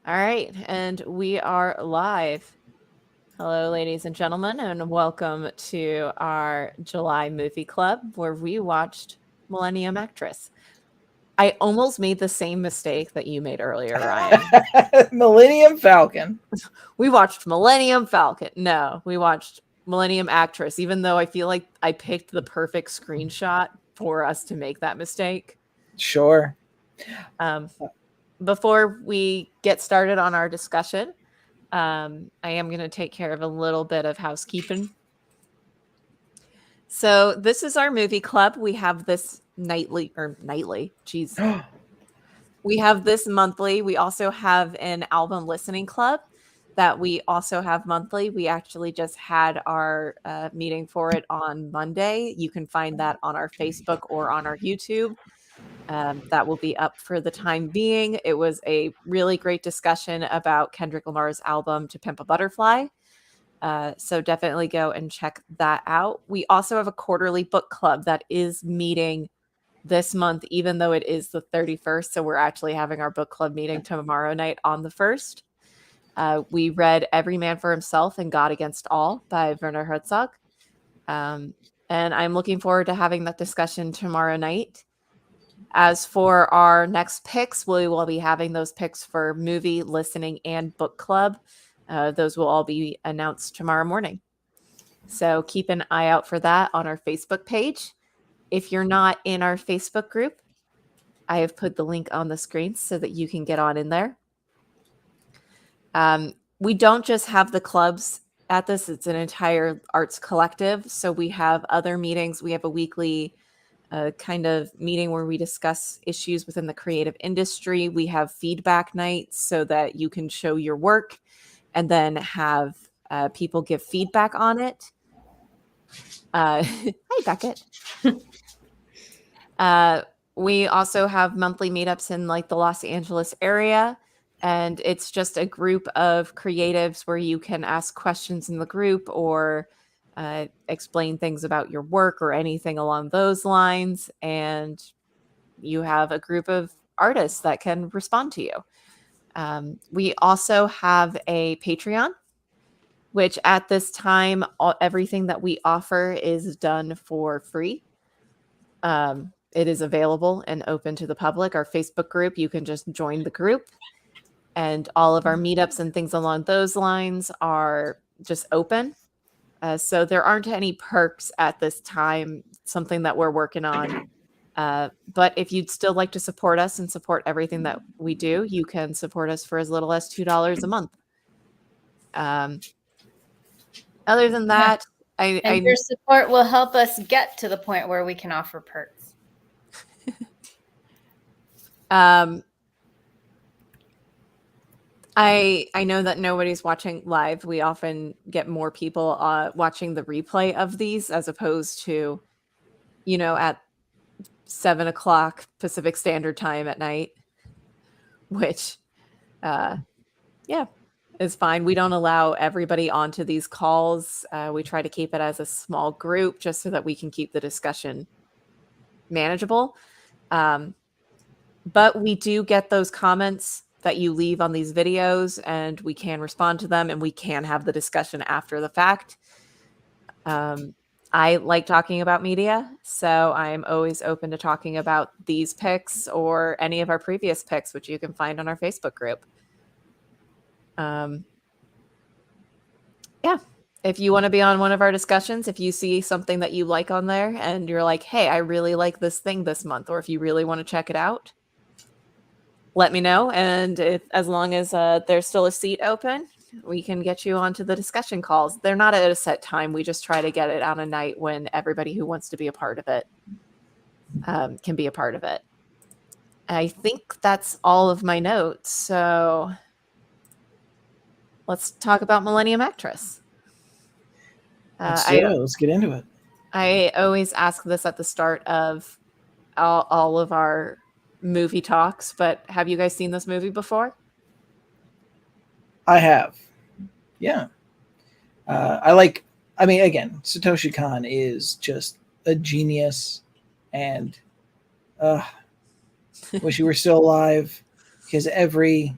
All right, and we are live. Hello, ladies and gentlemen, and welcome to our July movie club where we watched Millennium Actress. I almost made the same mistake that you made earlier, Ryan. Millennium Falcon. We watched Millennium Falcon. No, we watched Millennium Actress, even though I feel like I picked the perfect screenshot for us to make that mistake. Sure. Um, before we get started on our discussion, I am going to take care of a little bit of housekeeping. So this is our movie club. We have this nightly. Geez. We have this monthly. We also have an album listening club that we also have monthly. We actually just had our meeting for it on Monday. You can find that on our Facebook or on our YouTube. That will be up for the time being. It was a really great discussion about Kendrick Lamar's album To Pimp a Butterfly. So definitely go and check that out. We also have a quarterly book club that is meeting this month, even though it is the 31st. So we're actually having our book club meeting tomorrow night on the 1st. We read Every Man for Himself and God Against All by Werner Herzog. And I'm looking forward to having that discussion tomorrow night. As for our next picks, we will be having those picks for movie, listening, and book club. Those will all be announced tomorrow morning. So keep an eye out for that on our Facebook page. If you're not in our Facebook group, I have put the link on the screen so that you can get on in there. We don't just have the clubs at this, it's an entire arts collective. So we have other meetings. We have a weekly kind of meeting where we discuss issues within the creative industry. We have feedback nights so that you can show your work and then have people give feedback on it. Hi, Beckett. We also have monthly meetups in like the Los Angeles area. And it's just a group of creatives where you can ask questions in the group or explain things about your work or anything along those lines. And you have a group of artists that can respond to you. We also have a Patreon, which at this time, everything that we offer is done for free. It is available and open to the public. Our Facebook group, you can just join the group. And all of our meetups and things along those lines are just open. So there aren't any perks at this time, something that we're working on. But if you'd still like to support us and support everything that we do, you can support us for as little as $2 a month. Other than that, your support will help us get to the point where we can offer perks. I know that nobody's watching live. We often get more people watching the replay of these as opposed to, at 7 o'clock Pacific Standard Time at night, which, is fine. We don't allow everybody onto these calls. We try to keep it as a small group just so that we can keep the discussion manageable. But we do get those comments that you leave on these videos and we can respond to them and we can have the discussion after the fact. I like talking about media, so I'm always open to talking about these picks or any of our previous picks, which you can find on our Facebook group. If you want to be on one of our discussions, if you see something that you like on there and you're like, hey, I really like this thing this month, or if you really want to check it out, let me know. And as long as there's still a seat open, we can get you onto the discussion calls. They're not at a set time. We just try to get it on a night when everybody who wants to be a part of it can be a part of it. I think that's all of my notes. So let's talk about Millennium Actress. Let's do it. Let's get into it. I always ask this at the start of all of our movie talks, but have you guys seen this movie before? I have. Yeah. Again, Satoshi Kon is just a genius, and wish he were still alive, because every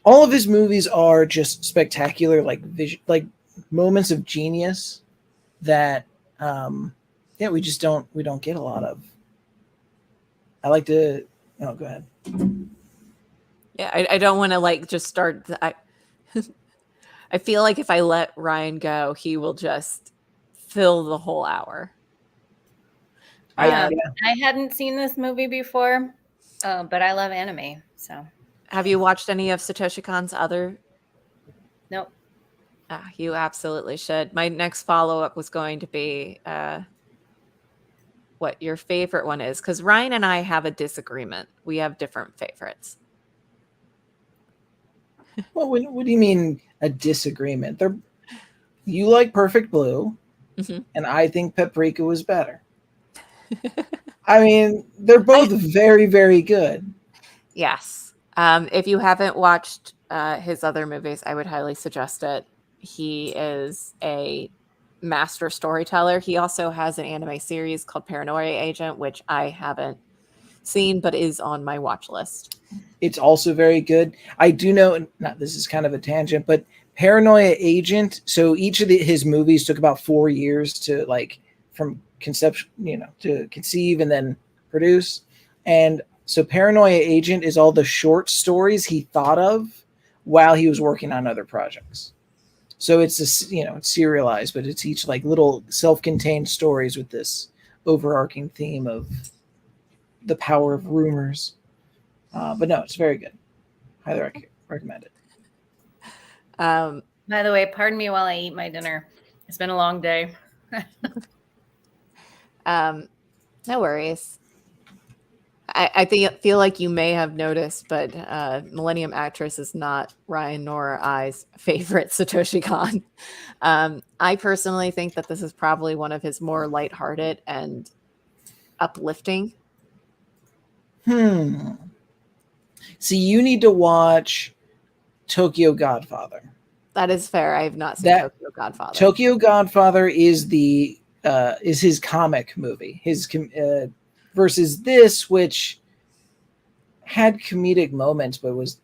all of his movies are just spectacular, like like moments of genius that yeah, we don't get a lot of. I like to. Oh, go ahead. Yeah, I don't want to like just start. I feel like if I let Ryan go, he will just fill the whole hour. I I hadn't seen this movie before, but I love anime, so Have you watched any of Satoshi Kon's other? nope. You absolutely should. My next follow up was going to be what your favorite one is, because Ryan and I have a disagreement. We have different favorites. Well, what do you mean a disagreement? You like Perfect Blue, Mhm. and I think Paprika was better. I mean, they're I- both very, very good. Yes. If you haven't watched his other movies, I would highly suggest it. He is a master storyteller. He also has an anime series called Paranoia Agent, which I haven't seen but is on my watch list. It's also very good. I do know, not this is kind of a tangent, but Paranoia Agent. So each of his movies took about 4 years to like from conception, to conceive and then produce. And so Paranoia Agent is all the short stories he thought of while he was working on other projects. So it's it's serialized, but it's each like little self-contained stories with this overarching theme of the power of rumors. But no, it's very good. Highly recommend it. Um, By the way, pardon me while I eat my dinner. It's been a long day. no worries. I feel like you may have noticed, but Millennium Actress is not Ryan nor I's favorite Satoshi Kon. I personally think that this is probably one of his more lighthearted and uplifting. See, you need to watch Tokyo Godfather. That is fair. I have not seen That Tokyo Godfather. Tokyo Godfather is his comic movie. His versus this, which had comedic moments, but was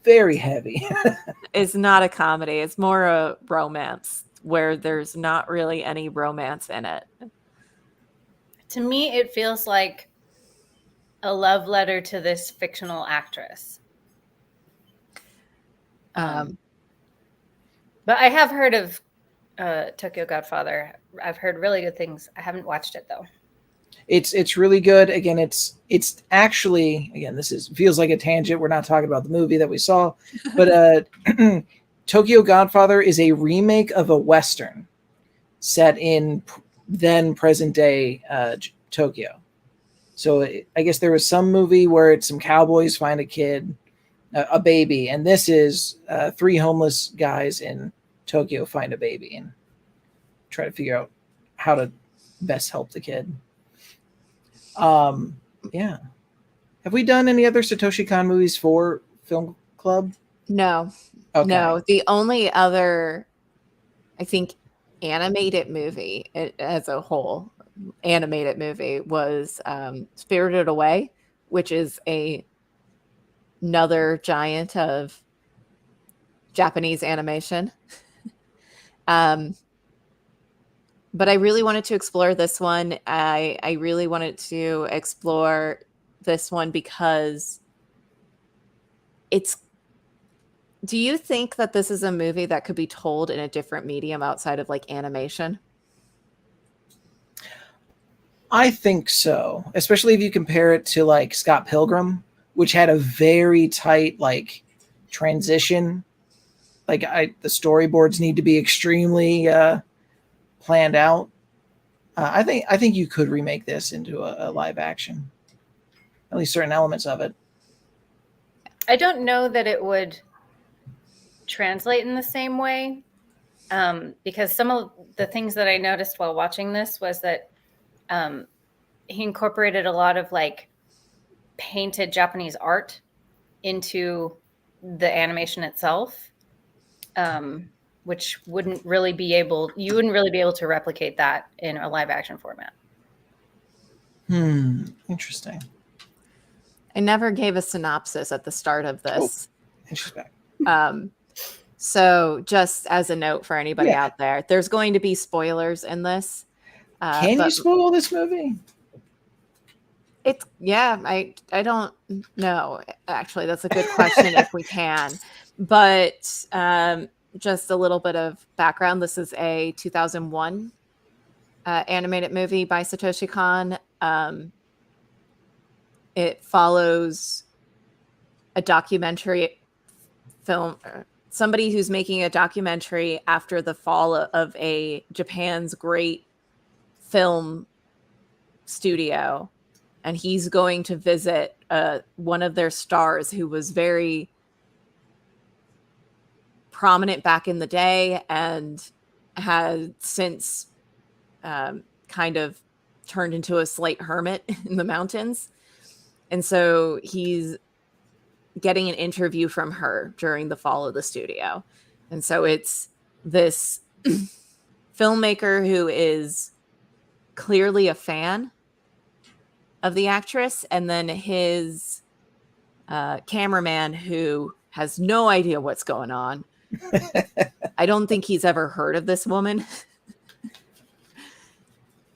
very heavy. It's not a comedy. It's more a romance where there's not really any romance in it. To me, it feels like a love letter to this fictional actress. But I have heard of Tokyo Godfather. I've heard really good things. I haven't watched it though. It's really good. Again, it's actually, again, feels like a tangent. We're not talking about the movie that we saw, but Tokyo Godfather is a remake of a Western set in then present day Tokyo. So I guess there was some movie where it's some cowboys find a kid, a baby, and this is three homeless guys in Tokyo find a baby and try to figure out how to best help the kid. Yeah. Have we done any other Satoshi Kon movies for Film Club? No. Okay. No. The only other, I think, animated movie as a whole, animated movie was Spirited Away, which is another giant of Japanese animation. But I really wanted to explore this one. I really wanted to explore this one because do you think that this is a movie that could be told in a different medium outside of like animation? I think so, especially if you compare it to like Scott Pilgrim, which had a very tight like transition. Like the storyboards need to be extremely planned out. I think you could remake this into a live action, at least certain elements of it. I don't know that it would translate in the same way, because some of the things that I noticed while watching this was that he incorporated a lot of like painted Japanese art into the animation itself, which you wouldn't really be able to replicate that in a live action format. Interesting. I never gave a synopsis at the start of this. Interesting. So just as a note for anybody Yeah. out there, there's going to be spoilers in this. Can you But spoil this movie? it's I don't know. Actually, that's a good question if we can. But just a little bit of background. This is a 2001 animated movie by Satoshi Kon. It follows a documentary film, somebody who's making a documentary after the fall of a Japan's great film studio, and he's going to visit one of their stars who was very prominent back in the day and had since kind of turned into a slight hermit in the mountains. And so he's getting an interview from her during the fall of the studio. And so it's this filmmaker who is clearly a fan of the actress, and then his cameraman who has no idea what's going on. I don't think he's ever heard of this woman.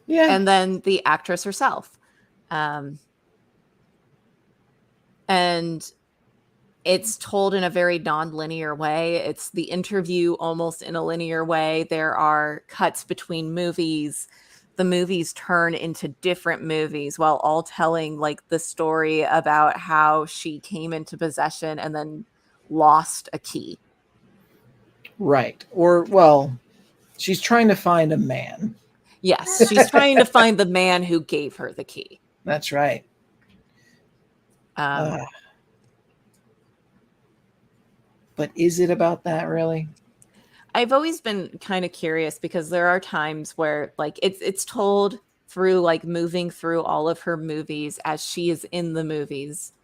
Yeah. And then the actress herself. And it's told in a very non-linear way. It's the interview almost in a linear way. There are cuts between movies. The movies turn into different movies while all telling like the story about how she came into possession and then lost a key. Right. Or, well, she's trying to find a man. Yes, she's trying to find the man who gave her the key. That's right. But is it about that really? I've always been kind of curious because there are times where like it's told through like moving through all of her movies as she is in the movies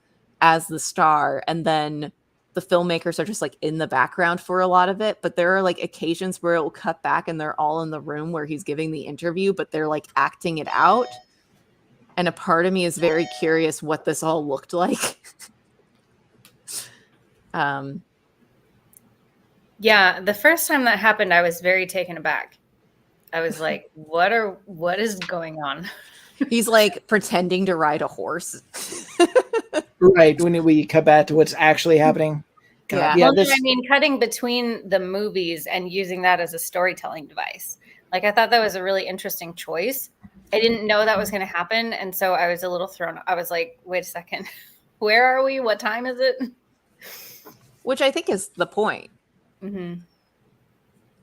as the star, and then the filmmakers are just like in the background for a lot of it. But there are like occasions where it will cut back and they're all in the room where he's giving the interview, but they're like acting it out. And a part of me is very curious what this all looked like. Yeah, the first time that happened, I was very taken aback. I was like, what is going on? He's like pretending to ride a horse. Right. When we cut back to what's actually happening. Yeah. Well, no, I mean, cutting between the movies and using that as a storytelling device. Like, I thought that was a really interesting choice. I didn't know that was going to happen. And so I was a little thrown. I was like, wait a second. Where are we? What time is it? Which I think is the point. Mm-hmm.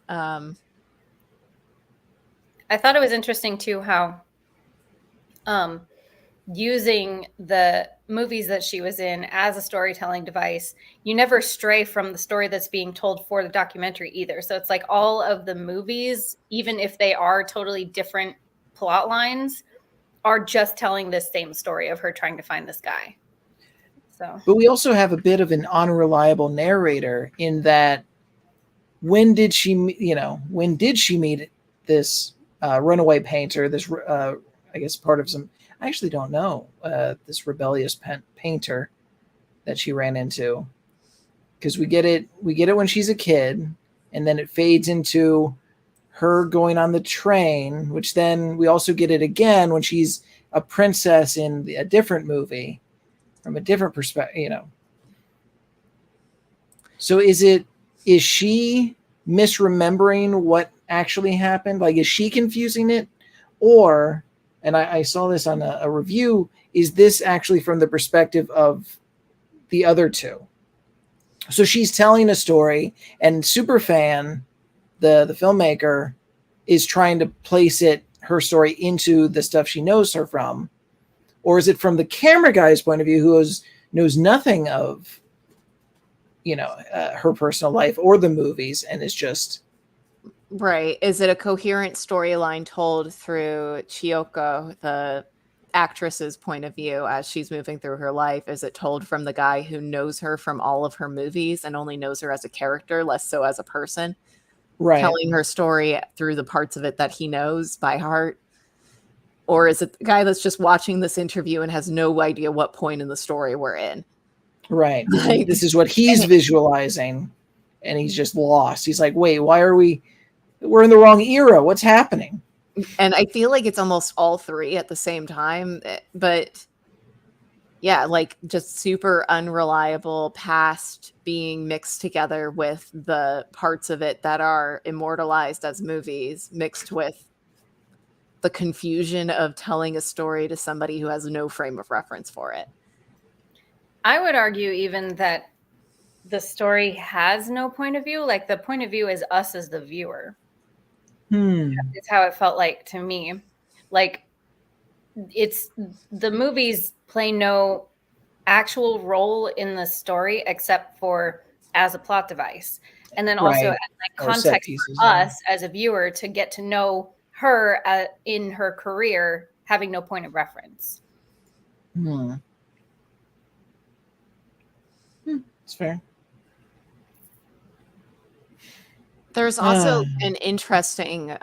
I thought it was interesting too how using the movies that she was in as a storytelling device, you never stray from the story that's being told for the documentary either. So it's like all of the movies, even if they are totally different plot lines, are just telling this same story of her trying to find this guy. So, but we also have a bit of an unreliable narrator in that when did she meet this runaway painter, this I guess part of some, I actually don't know, this rebellious painter that she ran into, because we get it when she's a kid, and then it fades into her going on the train, which then we also get it again when she's a princess in a different movie from a different perspective, So is she misremembering what actually happened? Like, is she confusing it? Or, and I saw this on a review, is this actually from the perspective of the other two? So she's telling a story, and Superfan, the filmmaker, is trying to place her story into the stuff she knows her from. Or is it from the camera guy's point of view, who knows nothing of her personal life or the movies, and is just right? Is it a coherent storyline told through Chiyoko, the actress's point of view as she's moving through her life? Is it told from the guy who knows her from all of her movies and only knows her as a character, less so as a person, right, telling her story through the parts of it that he knows by heart? Or is it the guy that's just watching this interview and has no idea what point in the story we're in? Right. Like, This is what he's visualizing, and he's just lost. He's like, wait, why are we're in the wrong era. What's happening? and I feel like it's almost all three at the same time. But yeah, like just super unreliable past being mixed together with the parts of it that are immortalized as movies, mixed with the confusion of telling a story to somebody who has no frame of reference for it. I would argue even that the story has no point of view. Like the point of view is us as the viewer. It's how it felt like to me. Like it's the movies play no actual role in the story except for as a plot device. And then also Right. as like Or set context pieces, for yeah. us as a viewer to get to know her in her career having no point of reference. It's fair. There's also an interesting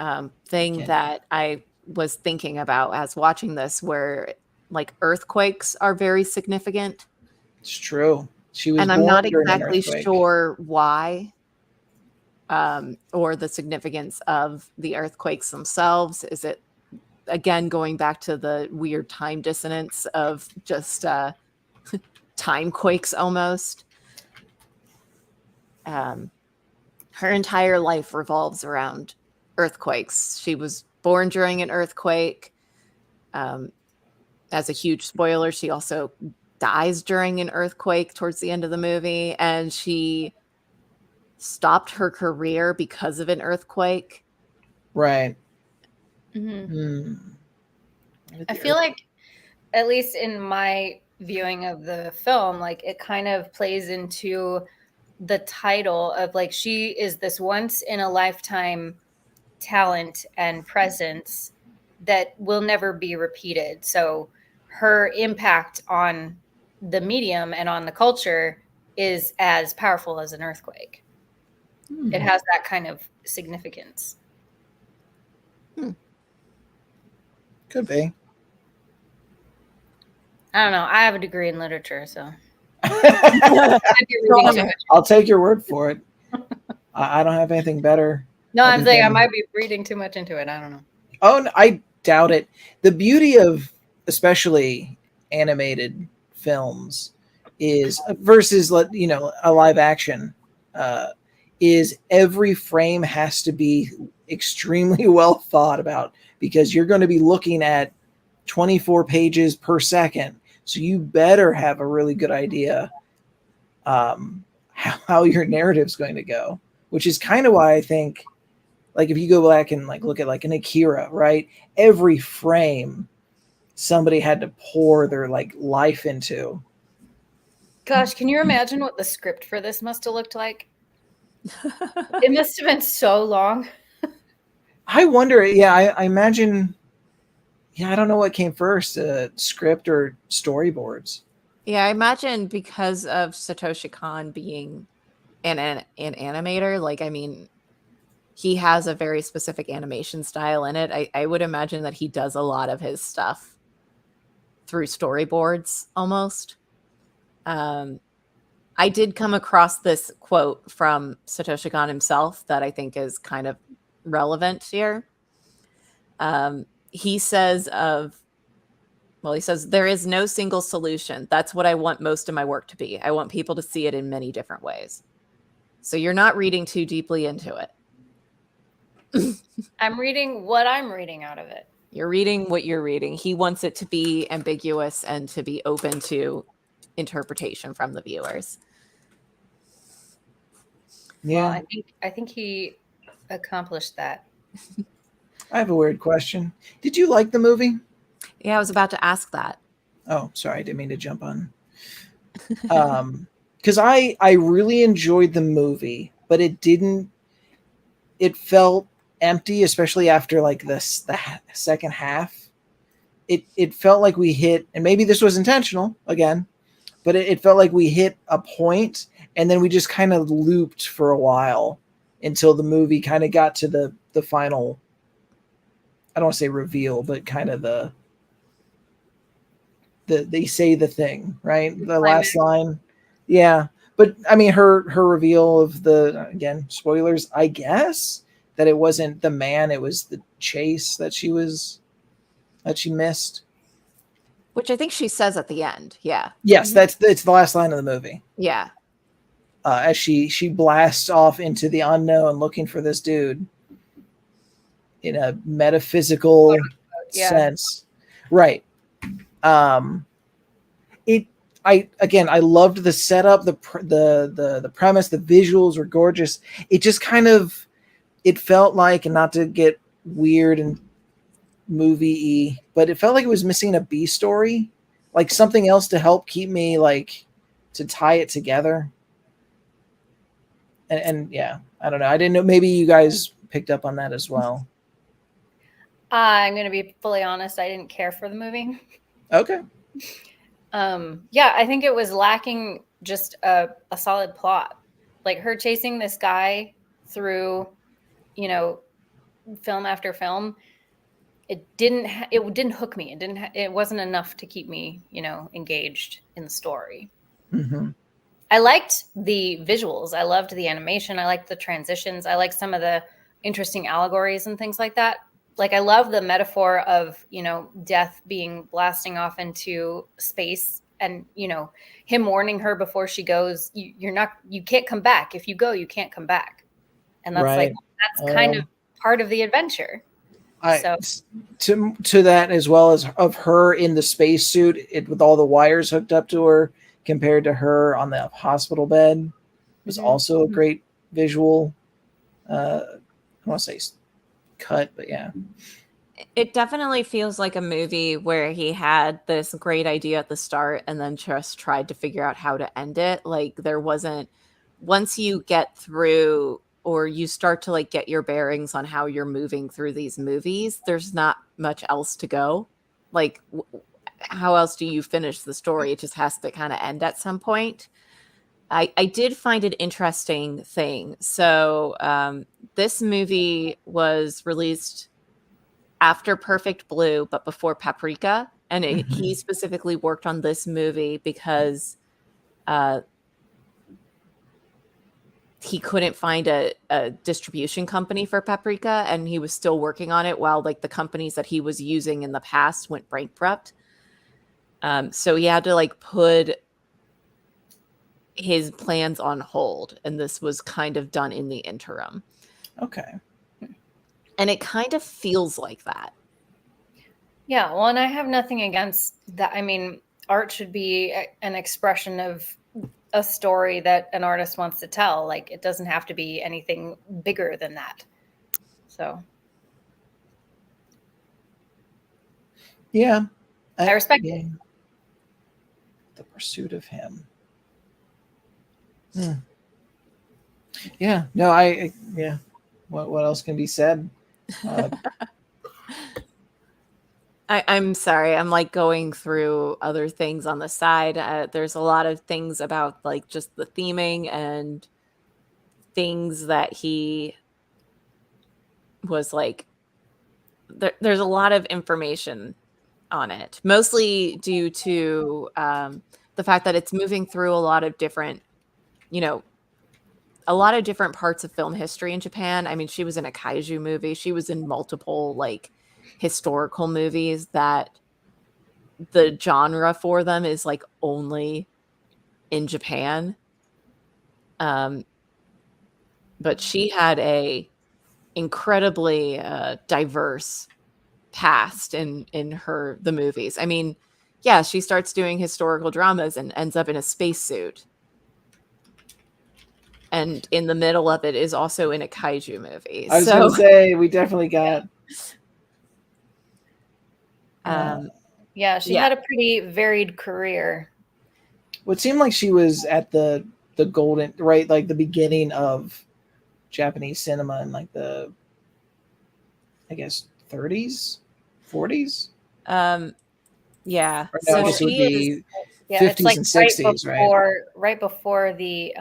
thing that I was thinking about as watching this, where like earthquakes are very significant. It's true. She was And I'm born not during an exactly earthquake. sure why, or the significance of the earthquakes themselves. Is it, again, going back to the weird time dissonance of just time quakes almost? Her entire life revolves around earthquakes. She was born during an earthquake. As a huge spoiler, she also dies during an earthquake towards the end of the movie, and she stopped her career because of an earthquake. Right. I feel like, at least in my viewing of the film, like it kind of plays into the title of like she is this once in a lifetime talent and presence that will never be repeated. So her impact on the medium and on the culture is as powerful as an earthquake. It has that kind of significance. Could be. I don't know. I have a degree in literature, so I'll take your word for it. I don't have anything better. No, I'm saying I might be reading too much into it. I don't know. Oh, no, I doubt it. The beauty of especially animated films is versus a live action is every frame has to be extremely well thought about, because you're going to be looking at 24 pages per second. So you better have a really good idea how your narrative's going to go, which is kind of why I think, like, if you go back and like look at like an Akira, right? Every frame somebody had to pour their like life into. Gosh, can you imagine what the script for this must have looked like? It must have been so long. I wonder, yeah, I imagine, yeah, I don't know what came first, script or storyboards. Yeah, I imagine because of Satoshi Kon being an animator, like, I mean, he has a very specific animation style in it. I would imagine that he does a lot of his stuff through storyboards almost. I did come across this quote from Satoshi Kon himself that I think is kind of relevant here. He says, there is no single solution. That's what I want most of my work to be. I want people to see it in many different ways. So you're not reading too deeply into it. I'm reading what I'm reading out of it. You're reading what you're reading. He wants it to be ambiguous and to be open to interpretation from the viewers. Yeah, well, I think he accomplished that. I have a weird question. Did you like the movie? Yeah, I was about to ask that. Oh, sorry, I didn't mean to jump on. Because I really enjoyed the movie, but it felt empty, especially after like the second half. It felt like we hit, and maybe this was intentional again, but it felt like we hit a point and then we just kind of looped for a while until the movie kind of got to the final, I don't want to say reveal, but kind of they say the thing, right? The last line. Yeah, but I mean, her reveal of the, again, spoilers, I guess, that it wasn't the man, it was the chase that she missed. Which I think she says at the end. Yeah. Yes, it's the last line of the movie. Yeah. As she blasts off into the unknown looking for this dude in a metaphysical Yeah. sense, right? Um, it I loved the setup, the premise, the visuals were gorgeous. It just kind of, it felt like, and not to get weird and movie-y, but it felt like it was missing a B story, like something else to help keep me, like, to tie it together. And yeah, I don't know. I didn't know. Maybe you guys picked up on that as well. I'm going to be fully honest. I didn't care for the movie. Okay. Yeah, I think it was lacking just a solid plot. Like her chasing this guy through, film after film. It didn't hook me. It wasn't enough to keep me, engaged in the story. Mm-hmm. I liked the visuals. I loved the animation. I liked the transitions. I liked some of the interesting allegories and things like that. Like I love the metaphor of, death being blasting off into space and, him warning her before she goes, you can't come back. If you go, you can't come back. And that's Right. that's kind of part of the adventure. To that, as well as of her in the spacesuit, with all the wires hooked up to her, compared to her on the hospital bed, was also a great visual. I don't want to say cut, but yeah. It definitely feels like a movie where he had this great idea at the start and then just tried to figure out how to end it. Like there wasn't, once you get through or you start to like get your bearings on how you're moving through these movies, there's not much else to go. Like how else do you finish the story? It just has to kind of end at some point. I did find an interesting thing. So this movie was released after Perfect Blue, but before Paprika. And he specifically worked on this movie because he couldn't find a distribution company for Paprika, and he was still working on it while like the companies that he was using in the past went bankrupt. So he had to like put his plans on hold, and this was kind of done in the interim. Okay. And it kind of feels like that. Yeah, well, and I have nothing against that. I mean, art should be an expression of a story that an artist wants to tell. Like, it doesn't have to be anything bigger than that. So, yeah, I respect it. The pursuit of him. Yeah, no, yeah. What else can be said? I'm sorry. I'm like going through other things on the side. There's a lot of things about like just the theming and things that he was like. There's a lot of information on it, mostly due to the fact that it's moving through a lot of different, a lot of different parts of film history in Japan. I mean, she was in a kaiju movie. She was in multiple like historical movies that the genre for them is like only in Japan. But she had a incredibly diverse past in the movies. I mean, yeah, she starts doing historical dramas and ends up in a spacesuit. And in the middle of it is also in a kaiju movie. I was going to say, we definitely got. Yeah, she had a pretty varied career. Well, it seemed like she was at the golden, right, like the beginning of Japanese cinema in like the, I guess, 30s, 40s. Yeah. Or no, this would be 50s like and 60s, right before the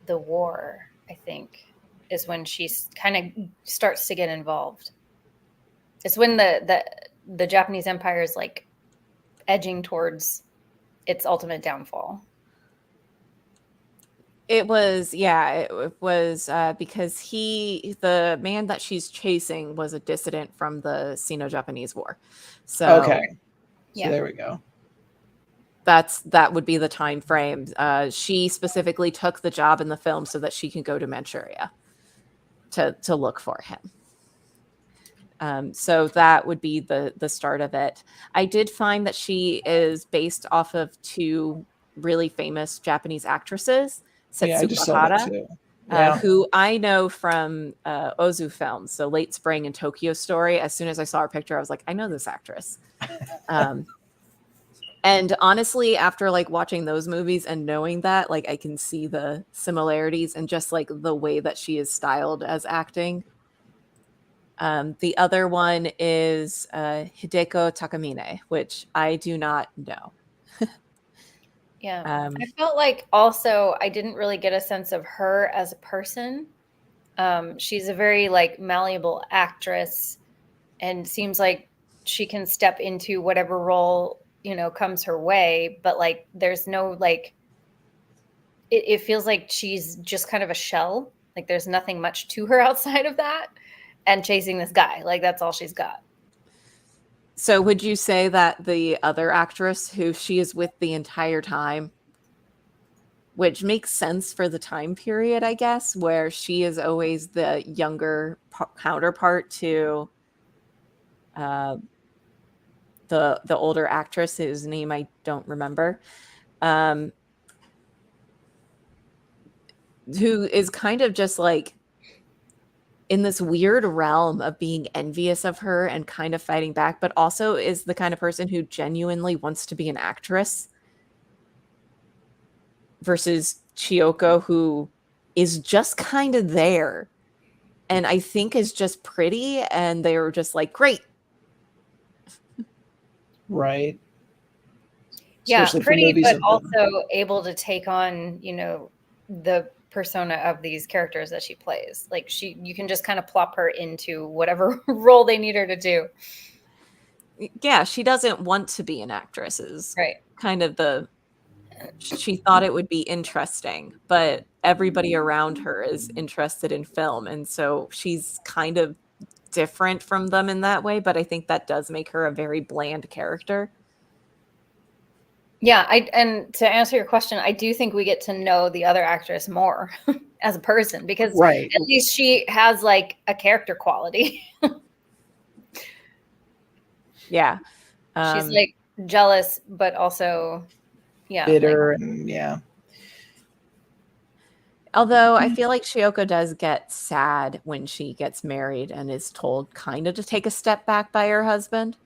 war, I think, is when she kind of starts to get involved. It's when the Japanese Empire is like edging towards its ultimate downfall. It was, it was because the man that she's chasing was a dissident from the Sino-Japanese War. So Okay. So Yeah. there we go. that would be the time frame. She specifically took the job in the film so that she can go to Manchuria to look for him. So that would be the start of it. I did find that she is based off of two really famous Japanese actresses, Yeah, I Setsuko just saw that Hara, too. Yeah. who I know from Ozu films, so Late Spring and Tokyo Story. As soon as I saw her picture, I was like, I know this actress. And honestly, after like watching those movies and knowing that, like I can see the similarities and just like the way that she is styled as acting. The other one is Hideko Takamine, which I do not know. Yeah. Um, I felt like also I didn't really get a sense of her as a person. She's a very like malleable actress and seems like she can step into whatever role, comes her way. But like, there's no like, it feels like she's just kind of a shell. Like there's nothing much to her outside of that and chasing this guy. Like that's all she's got. so would you say that the other actress who she is with the entire time, which makes sense for the time period, I guess, where she is always the younger counterpart to the older actress whose name I don't remember, who is kind of just like in this weird realm of being envious of her and kind of fighting back, but also is the kind of person who genuinely wants to be an actress, versus Chiyoko, who is just kind of there and I think is just pretty, and they were just like, great. Right. Yeah, Especially for pretty, movies but of also able to take on, the persona of these characters that she plays. Like you can just kind of plop her into whatever role they need her to do. Yeah, she doesn't want to be an actress is Right. kind of she thought it would be interesting, but everybody around her is interested in film, and so she's kind of different from them in that way, but I think that does make her a very bland character. Yeah, and to answer your question, I do think we get to know the other actress more as a person, because Right. at least she has like a character quality. Yeah. She's like jealous, but also, yeah, bitter like, and yeah. although I feel like Shioko does get sad when she gets married and is told kind of to take a step back by her husband.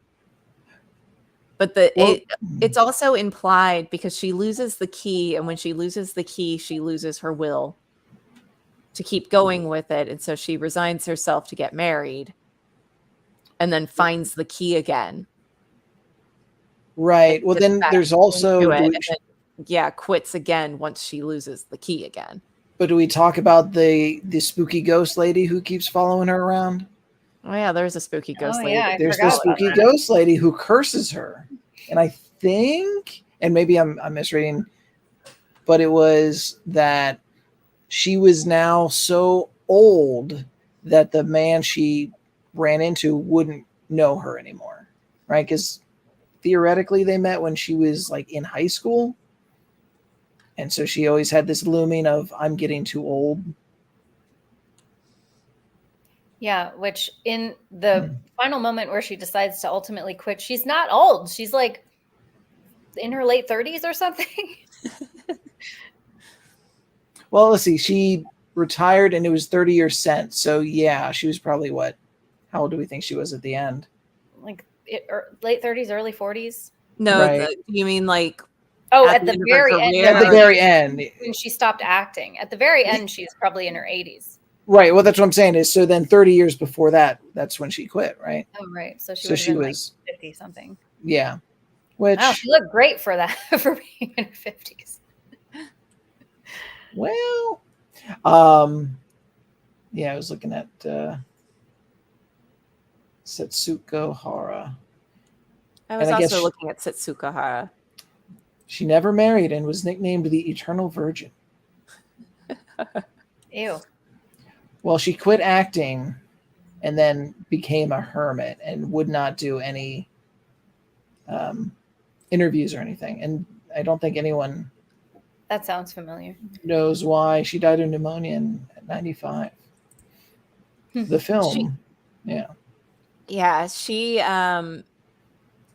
But it's also implied because she loses the key, and when she loses the key, she loses her will to keep going with it. And so she resigns herself to get married and then finds the key again. Right. Well, then there's also, quits again once she loses the key again. but do we talk about the spooky ghost lady who keeps following her around? Oh yeah, there's a spooky ghost lady. Yeah, There's the spooky ghost lady who curses her. And I think, and maybe I'm misreading, but it was that she was now so old that the man she ran into wouldn't know her anymore, right? Because theoretically they met when she was like in high school. And so she always had this looming of, I'm getting too old. Yeah, which in the final moment where she decides to ultimately quit, she's not old. She's like in her late 30s or something. Well, let's see. She retired and it was 30-year sentence. So yeah, she was probably what? How old do we think she was at the end? Like late 30s, early 40s? No, Right. you mean like at the very end. At the very end. When she stopped acting. At the very end, she's probably in her 80s. Right. Well, that's what I'm saying is, so then 30 years before that, that's when she quit, right? Oh, right. So she was like 50 something. Yeah. Which, wow, she looked great for that, for being in her 50s. Well, yeah, I was looking at Setsuko Hara. I was also looking at Setsuko Hara. She never married and was nicknamed the Eternal Virgin. Ew. Well, she quit acting and then became a hermit and would not do any interviews or anything. And I don't think anyone That sounds familiar. knows why. She died of pneumonia at 95. The film, yeah. Yeah, she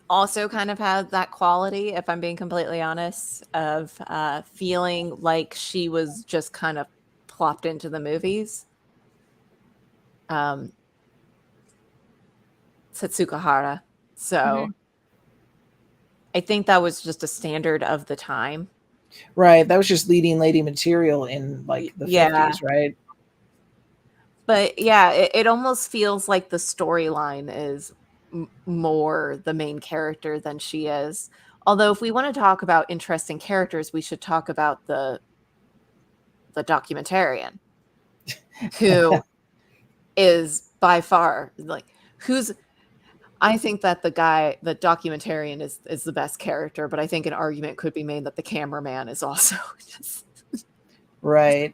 also kind of had that quality, if I'm being completely honest, of feeling like she was just kind of plopped into the movies. Setsuko Hara. So I think that was just a standard of the time. Right. That was just leading lady material in like the Yeah. 50s, right? But yeah, it almost feels like the storyline is more the main character than she is. Although, if we want to talk about interesting characters, we should talk about the documentarian, who is by far like who's. I think that the documentarian is the best character, but I think an argument could be made that the cameraman is also just right.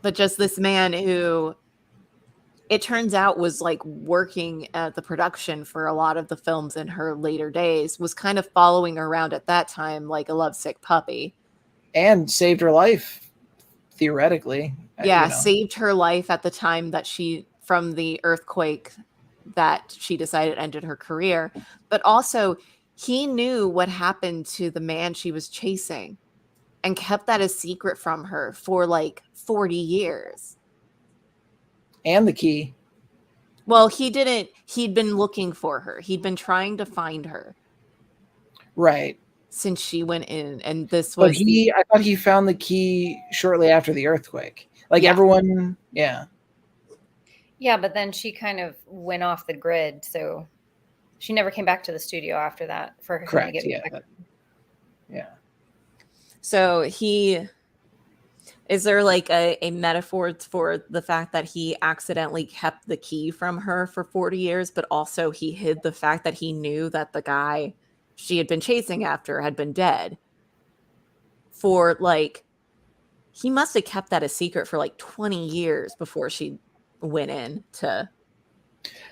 But just this man who it turns out was like working at the production for a lot of the films in her later days, was kind of following her around at that time like a lovesick puppy. And saved her life, theoretically. Yeah, you know. saved her life at the time that from the earthquake that she decided ended her career. But also, he knew what happened to the man she was chasing and kept that a secret from her for like 40 years. And the key. Well, he didn't. He'd been looking for her. He'd been trying to find her. Right. Since she went in, and this was. But I thought he found the key shortly after the earthquake. Like everyone, yeah. Yeah, but then she kind of went off the grid, so she never came back to the studio after that for her Correct. to get back. Yeah. So is there like a metaphor for the fact that he accidentally kept the key from her for 40 years, but also he hid the fact that he knew that the guy she had been chasing after had been dead for like, he must have kept that a secret for like 20 years before she went in to.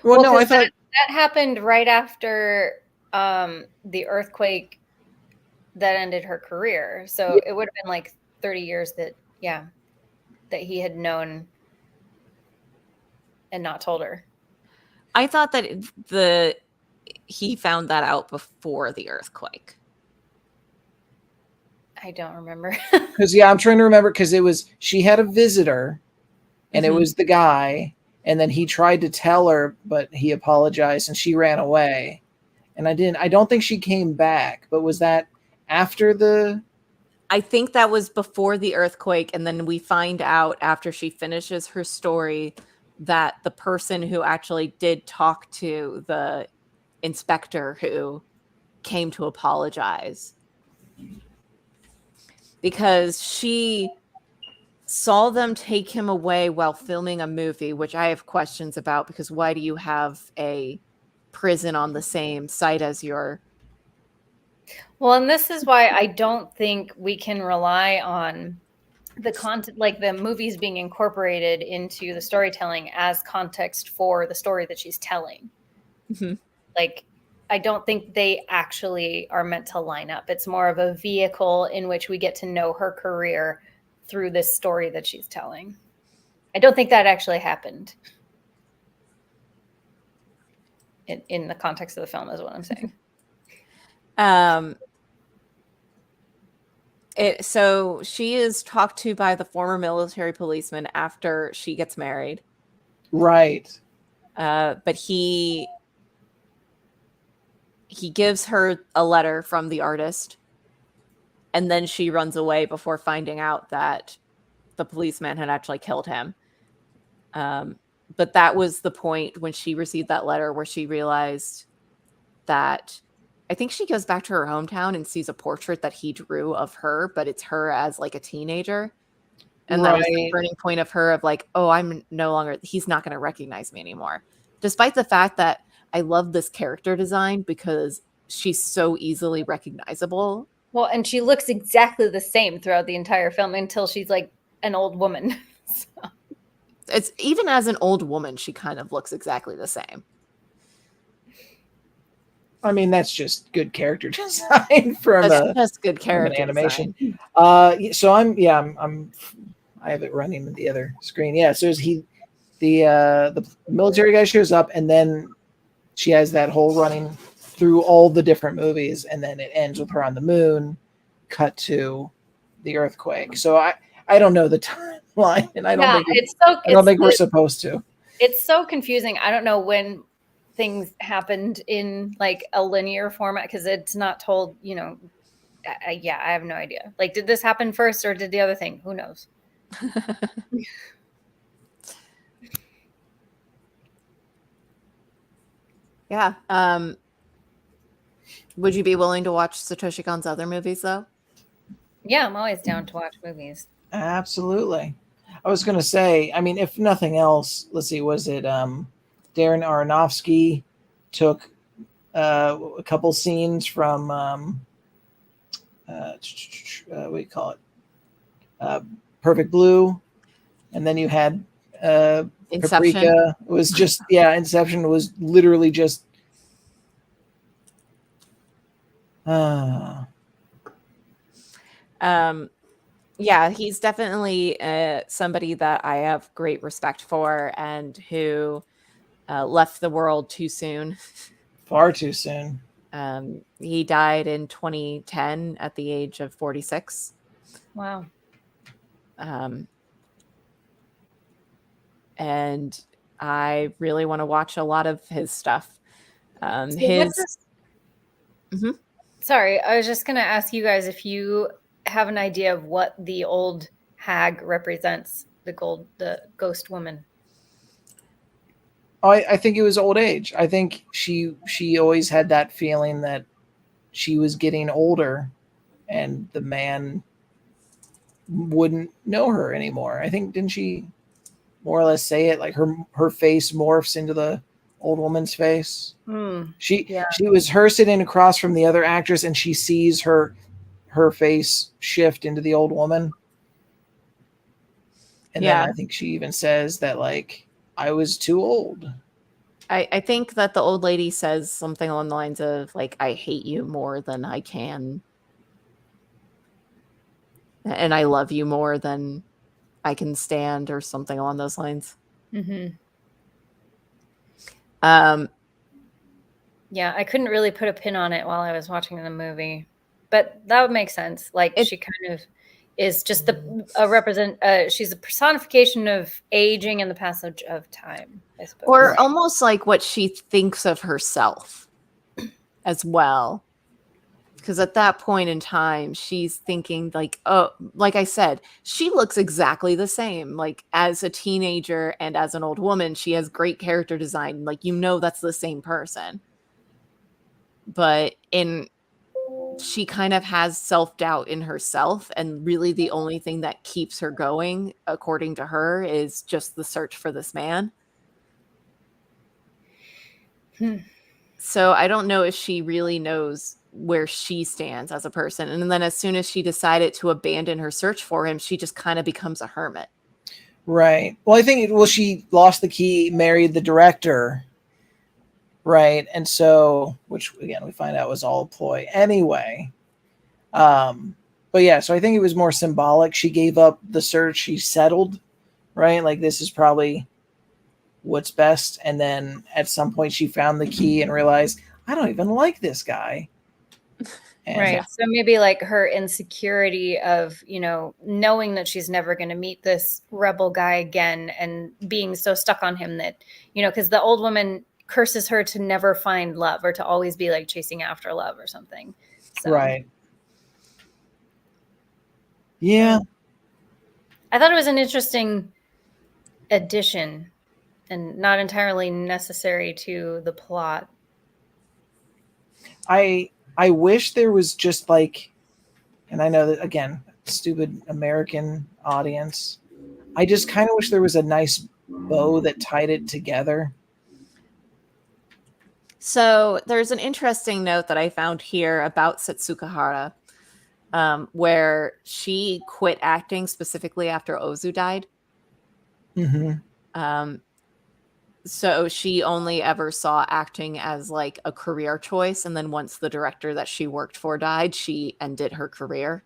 Well, no, I thought that happened right after the earthquake that ended her career. So it would have been like 30 years that he had known and not told her. I thought that he found that out before the earthquake. I don't remember. Because I'm trying to remember because she had a visitor and it was the guy, and then he tried to tell her, but he apologized and she ran away. And I don't think she came back, but was that after I think that was before the earthquake, and then we find out after she finishes her story that the person who actually did talk to the inspector who came to apologize, because she saw them take him away while filming a movie, which I have questions about, because why do you have a prison on the same site as your... Well, and this is why I don't think we can rely on the content, like the movies being incorporated into the storytelling as context for the story that she's telling. Mm-hmm. Like, I don't think they actually are meant to line up. It's more of a vehicle in which we get to know her career through this story that she's telling. I don't think that actually happened in the context of the film, is what I'm saying. So she is talked to by the former military policeman after she gets married. Right. But he gives her a letter from the artist, and then she runs away before finding out that the policeman had actually killed him. But that was the point when she received that letter where she realized that, I think she goes back to her hometown and sees a portrait that he drew of her, but it's her as like a teenager. And that was the turning point of her of like, oh, he's not going to recognize me anymore. Despite the fact that I love this character design because she's so easily recognizable Well, and she looks exactly the same throughout the entire film until she's like an old woman. So. It's even as an old woman, she kind of looks exactly the same. I mean, that's just good character design from That's just good an character animation. design. So I have it running in the other screen. Yeah, so the military guy shows up, and then she has that whole running through all the different movies, and then it ends with her on the moon, cut to the earthquake. So I don't know the timeline, and I don't think we're supposed to. It's so confusing. I don't know when things happened in like a linear format because it's not told, you know. I have no idea. Like, did this happen first or did the other thing? Who knows? Yeah. Would you be willing to watch Satoshi Kon's other movies, though? Yeah, I'm always down to watch movies. Absolutely. I was going to say, I mean, if nothing else, let's see, was it Darren Aronofsky took a couple scenes from what do you call it? Perfect Blue, and then you had Inception. Paprika. It was just Inception was literally just Yeah, he's definitely somebody that I have great respect for and who left the world too soon. Far too soon. He died in 2010 at the age of 46. Wow. And I really want to watch a lot of his stuff. Sorry, I was just going to ask you guys if you have an idea of what the old hag represents, the ghost woman. Oh, I think it was old age. I think she always had that feeling that she was getting older and the man wouldn't know her anymore. I think, didn't she more or less say it? Like her face morphs into the old woman's face. She was her sitting across from the other actress and she sees her face shift into the old woman. And then I think she even says that, like, I was too old. I think that the old lady says something along the lines of, like, I hate you more than I can. And I love you more than I can stand, or something along those lines. Mm-hmm. Yeah, I couldn't really put a pin on it while I was watching the movie, but that would make sense. Like, she kind of is just she's a personification of aging and the passage of time, I suppose. Or almost like what she thinks of herself as well. Because at that point in time, she's thinking like, oh, like I said, she looks exactly the same. Like, as a teenager and as an old woman, she has great character design. Like, you know, that's the same person. But she kind of has self-doubt in herself. And really the only thing that keeps her going, according to her, is just the search for this man. So I don't know if she really knows where she stands as a person. And then as soon as she decided to abandon her search for him, she just kind of becomes a hermit. Right. Well, I think she lost the key, married the director. Right. And so, which again, we find out was all a ploy anyway. But yeah, so I think it was more symbolic. She gave up the search. She settled, right? Like, this is probably what's best. And then at some point she found the key and realized, I don't even like this guy. And right. So maybe like her insecurity of, you know, knowing that she's never going to meet this rebel guy again and being so stuck on him that, you know, because the old woman curses her to never find love or to always be like chasing after love or something. So. Right. Yeah. I thought it was an interesting addition and not entirely necessary to the plot. I wish there was just like, and I know that, again, stupid American audience, I just kind of wish there was a nice bow that tied it together. So there's an interesting note that I found here about Setsukahara. where she quit acting specifically after Ozu died. So she only ever saw acting as like a career choice. And then once the director that she worked for died, she ended her career.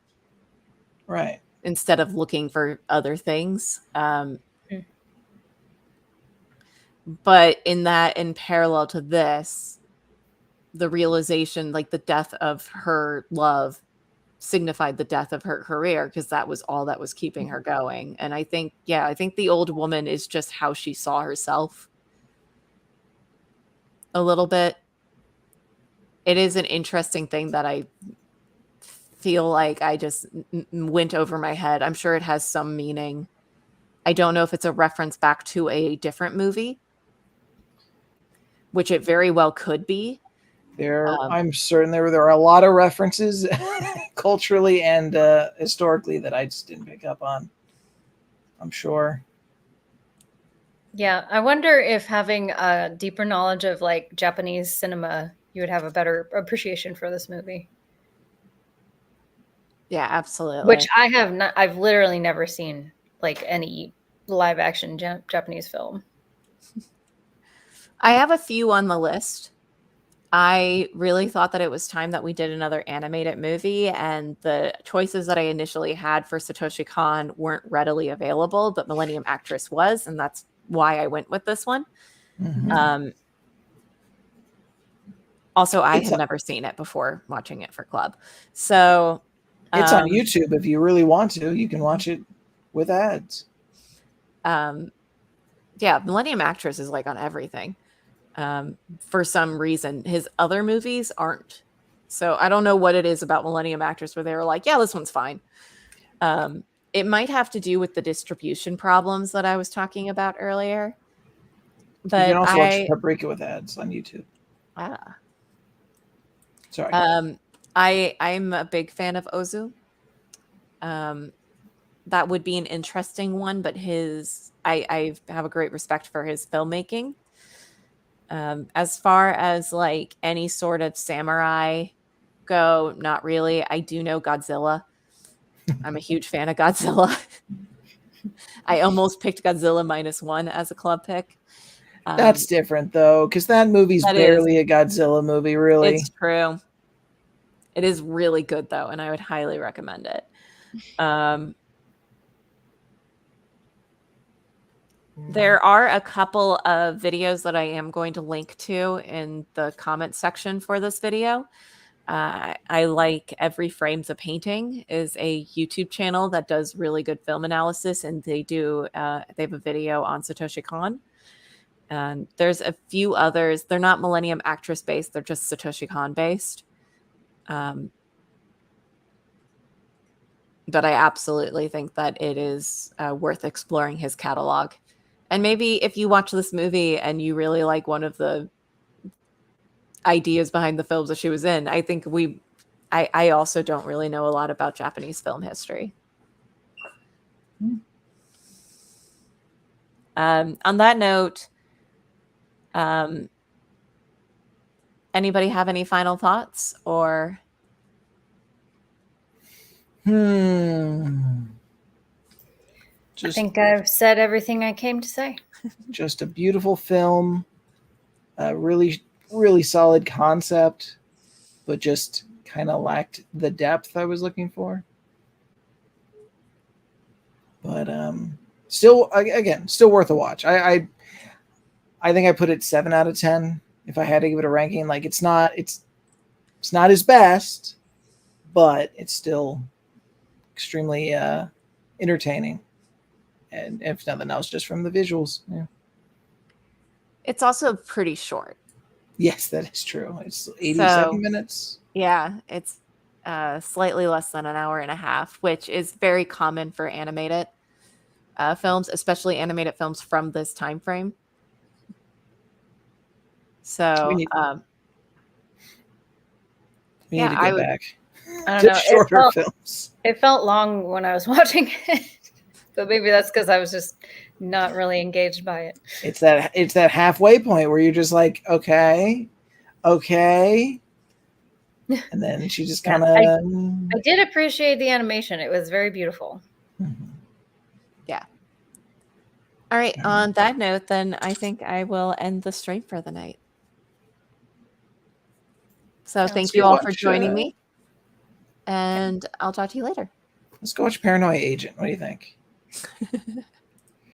Right. Instead of looking for other things. But in parallel to this, the realization, like the death of her love signified the death of her career, because that was all that was keeping her going. And I think the old woman is just how she saw herself a little bit. It is an interesting thing that I feel like I just went over my head. I'm sure it has some meaning. I don't know if it's a reference back to a different movie, which it very well could be. I'm certain there are a lot of references culturally and historically that I just didn't pick up on. I'm sure. Yeah, I wonder if having a deeper knowledge of like Japanese cinema, you would have a better appreciation for this movie. Yeah, absolutely. Which I have not. I've literally never seen like any live action Japanese film. I have a few on the list. I really thought that it was time that we did another animated movie, and the choices that I initially had for Satoshi Kon weren't readily available, but Millennium Actress was, and that's why I went with this one. Also, I had never seen it before watching it for Club. So it's on YouTube. If you really want to, you can watch it with ads. Yeah, Millennium Actress is like on everything. For some reason, his other movies aren't. So I don't know what it is about Millennium Actress where they were like, yeah, this one's fine. It might have to do with the distribution problems that I was talking about earlier. But you can also watch Paprika with ads on YouTube. Sorry. I'm a big fan of Ozu. That would be an interesting one, but I have a great respect for his filmmaking. As far as like any sort of samurai go, not really. I do know Godzilla. I'm a huge fan of Godzilla. I almost picked Godzilla -1 as a club pick. That's different though, because that movie's barely a Godzilla movie, really. It's true. It is really good though, and I would highly recommend it. There are a couple of videos that I am going to link to in the comment section for this video. I like Every Frame's a Painting is a YouTube channel that does really good film analysis, and they have a video on Satoshi Kon. And there's a few others. They're not Millennium Actress based. They're just Satoshi Kon based. But I absolutely think that it is worth exploring his catalog. And maybe if you watch this movie and you really like one of the ideas behind the films that she was in, I think I also don't really know a lot about Japanese film history. On that note, anybody have any final thoughts or? I think I've said everything I came to say. Just a beautiful film, a really, really solid concept, but just kind of lacked the depth I was looking for. But still worth a watch. I think I put it 7 out of 10 if I had to give it a ranking. Like it's not his best, but it's still extremely entertaining. And if nothing else, just from the visuals. Yeah. It's also pretty short. Yes, that is true. It's 87 minutes. Yeah, it's slightly less than an hour and a half, which is very common for animated films, especially animated films from this time frame. So we need to go back. I don't know. Shorter films. It felt long when I was watching it. So maybe that's because I was just not really engaged by it. It's that halfway point where you're just like, okay. And then she just Yeah, kind of. I did appreciate the animation. It was very beautiful. All right. On that note, then I think I will end the stream for the night. So thank you all for joining me. And I'll talk to you later. Let's go watch Paranoia Agent. What do you think?